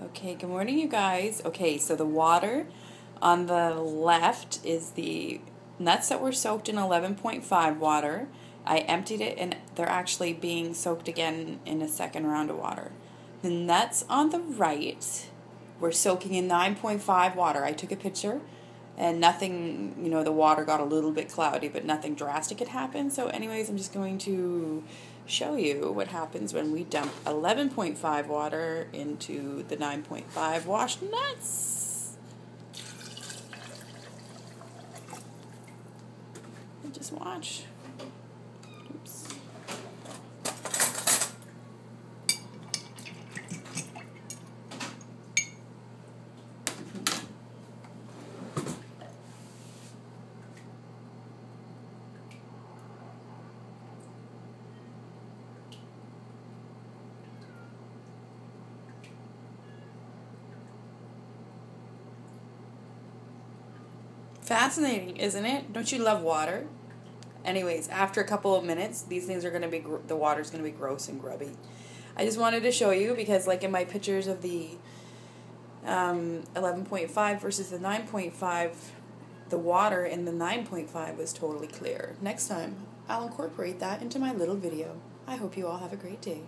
Okay, good morning, you guys. Okay, so the water on the left is the nuts that were soaked in 11.5 water. I emptied it and they're actually being soaked again in a second round of water. The nuts on the right were soaking in 9.5 water. I took a picture and nothing, the water got a little bit cloudy, but nothing drastic had happened. So anyways, I'm just going to show you what happens when we dump 11.5 water into the 9.5 washed nuts. And just watch. Oops. Fascinating, isn't it? Don't you love water? Anyways, after a couple of minutes, these things are going to be, the water's going to be gross and grubby. I just wanted to show you because like in my pictures of the 11.5 versus the 9.5, the water in the 9.5 was totally clear. Next time, I'll incorporate that into my little video. I hope you all have a great day.